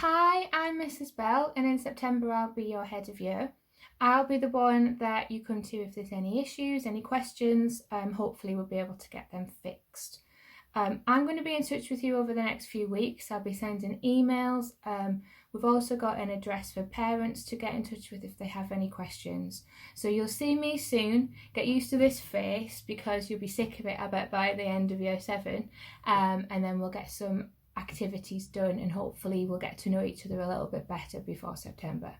Hi, I'm Mrs. Bell, and in September I'll be your head of year. I'll be the one that you come to if there's any issues, any questions. Hopefully we'll be able to get them fixed. I'm going to be in touch with you over the next few weeks. I'll be sending emails. We've also got an address for parents to get in touch with if they have any questions. So you'll see me soon. Get used to this face because you'll be sick of it, I bet, by the end of year 7. And then we'll get some activities done and hopefully we'll get to know each other a little bit better before September.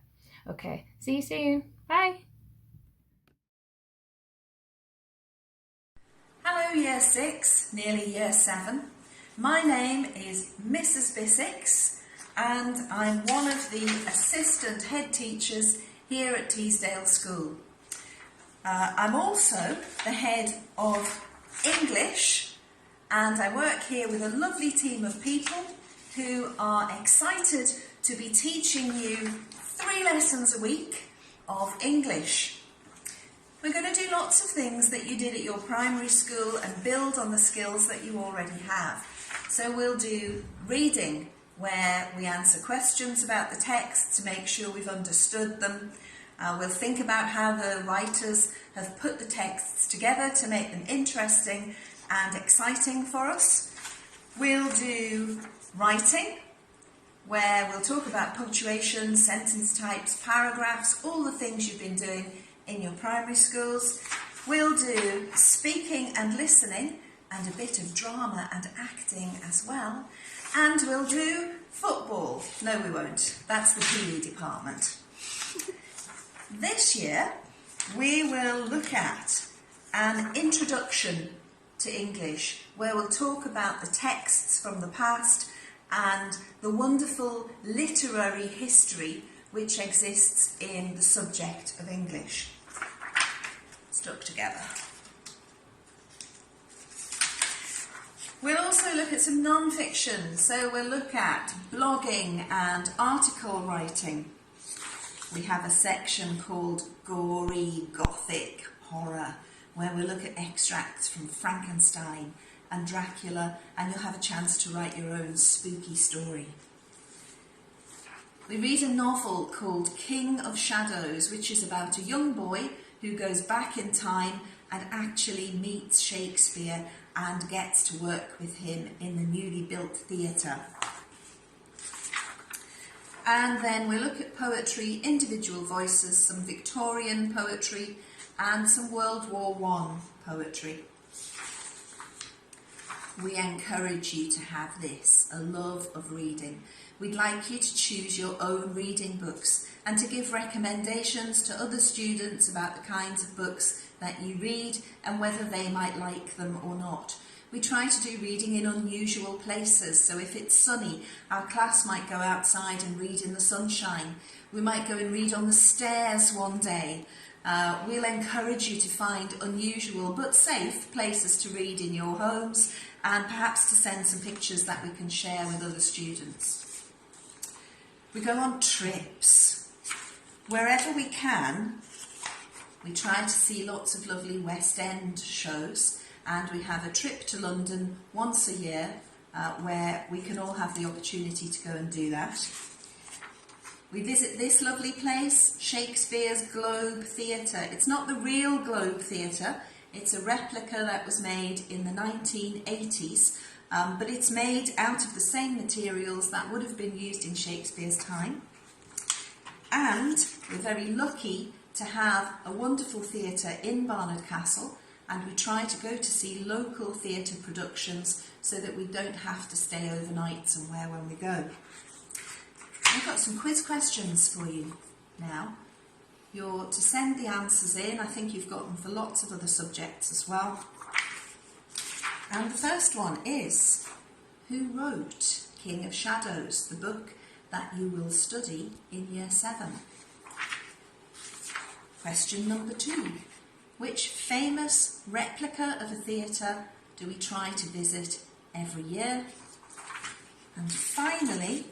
Okay, see you soon. Bye. Hello Year 6, nearly Year 7. My name is Mrs. Bissix and I'm one of the assistant head teachers here at Teesdale School. I'm also the head of English and I work here with a lovely team of people who are excited to be teaching you 3 lessons a week of English. We're going to do lots of things that you did at your primary school and build on the skills that you already have. So we'll do reading, where we answer questions about the text to make sure we've understood them. We'll think about how the writers have put the texts together to make them interesting and exciting for us. We'll do writing, where we'll talk about punctuation, sentence types, paragraphs, all the things you've been doing in your primary schools. We'll do speaking and listening and a bit of drama and acting as well. And we'll do football. No, we won't. That's the PE department. This year, we will look at an introduction to English, where we'll talk about the texts from the past and the wonderful literary history which exists in the subject of English. Stuck together. We'll also look at some non-fiction, so we'll look at blogging and article writing. We have a section called Gory Gothic Horror, where we'll look at extracts from Frankenstein and Dracula, and you'll have a chance to write your own spooky story. We read a novel called King of Shadows, which is about a young boy who goes back in time and actually meets Shakespeare and gets to work with him in the newly built theatre. And then we look at poetry, individual voices, some Victorian poetry and some World War I poetry. We encourage you to have this, a love of reading. We'd like you to choose your own reading books and to give recommendations to other students about the kinds of books that you read and whether they might like them or not. We try to do reading in unusual places, so if it's sunny, our class might go outside and read in the sunshine. We might go and read on the stairs one day. We'll encourage you to find unusual but safe places to read in your homes and perhaps to send some pictures that we can share with other students. We go on trips. Wherever we can, we try to see lots of lovely West End shows, and we have a trip to London once a year where we can all have the opportunity to go and do that. We visit this lovely place, Shakespeare's Globe Theatre. It's not the real Globe Theatre, it's a replica that was made in the 1980s, but it's made out of the same materials that would have been used in Shakespeare's time. And we're very lucky to have a wonderful theatre in Barnard Castle, and we try to go to see local theatre productions so that we don't have to stay overnight somewhere when we go. I've got some quiz questions for you now. You're to send the answers in. I think you've got them for lots of other subjects as well. And the first one is, who wrote King of Shadows, the book that you will study in Year 7? Question number 2. Which famous replica of a theatre do we try to visit every year? And finally,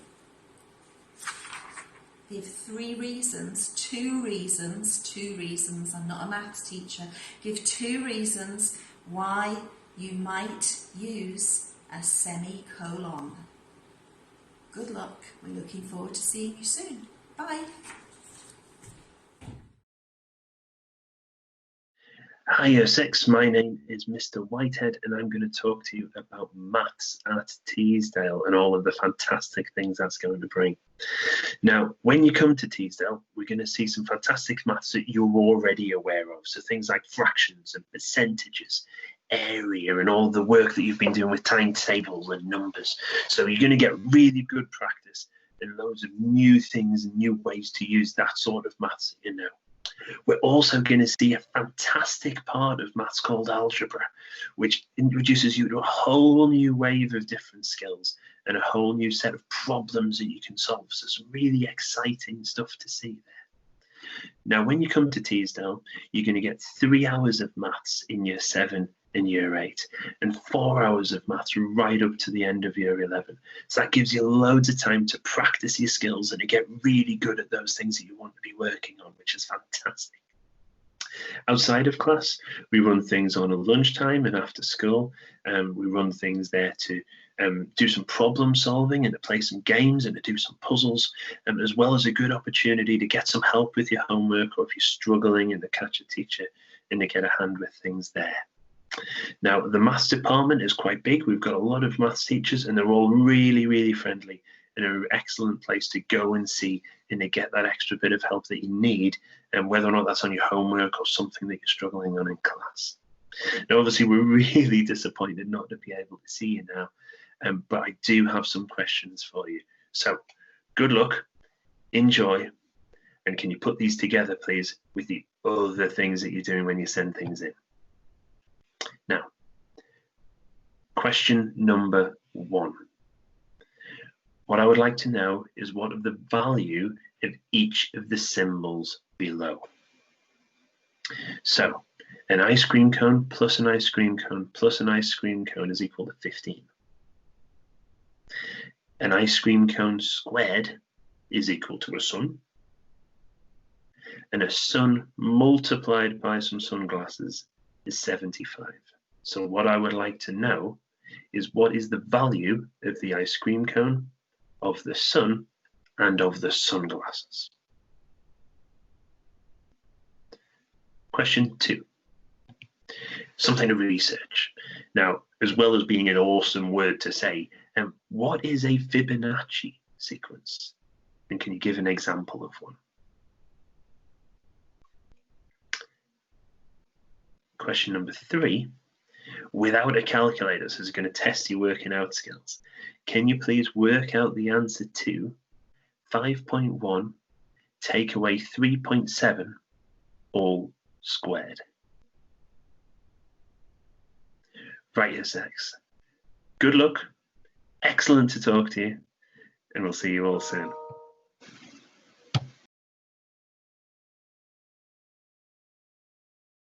give 3 reasons, 2 reasons, I'm not a maths teacher, give 2 reasons why you might use a semicolon. Good luck. We're looking forward to seeing you soon. Bye. Hi Year 6, my name is Mr. Whitehead and I'm going to talk to you about maths at Teesdale and all of the fantastic things that's going to bring. Now, when you come to Teesdale, we're going to see some fantastic maths that you're already aware of. So things like fractions and percentages, area, and all the work that you've been doing with timetables and numbers. So you're going to get really good practice and loads of new things and new ways to use that sort of maths that you know. We're also going to see a fantastic part of maths called algebra, which introduces you to a whole new wave of different skills and a whole new set of problems that you can solve. So some really exciting stuff to see there. Now, when you come to Teesdale, you're going to get 3 hours of maths in year 7 and year 8 and 4 hours of maths right up to the end of year 11. So that gives you loads of time to practice your skills and to get really good at those things that you want to be working on, which is fantastic. Outside of class, we run things on a lunchtime and after school. We run things there to do some problem solving and to play some games and to do some puzzles, as well as a good opportunity to get some help with your homework or if you're struggling and to catch a teacher and to get a hand with things there. Now, the maths department is quite big. We've got a lot of maths teachers and they're all really, really friendly and an excellent place to go and see and to get that extra bit of help that you need, and whether or not that's on your homework or something that you're struggling on in class. Now, obviously, we're really disappointed not to be able to see you now, but I do have some questions for you. So, good luck, enjoy, and can you put these together, please, with the other things that you're doing when you send things in? Now, question number 1. What I would like to know is what of the value of each of the symbols below. So, an ice cream cone plus an ice cream cone plus an ice cream cone is equal to 15. An ice cream cone squared is equal to a sun. And a sun multiplied by some sunglasses is 75. So what I would like to know is what is the value of the ice cream cone, of the sun, and of the sunglasses. Question 2. Something to research. Now, as well as being an awesome word to say, what is a Fibonacci sequence? And can you give an example of one? Question number 3. Without a calculator, so it's going to test your working out skills. Can you please work out the answer to 5.1 take away 3.7 all squared? Right, Year 6. Good luck. Excellent to talk to you, and we'll see you all soon.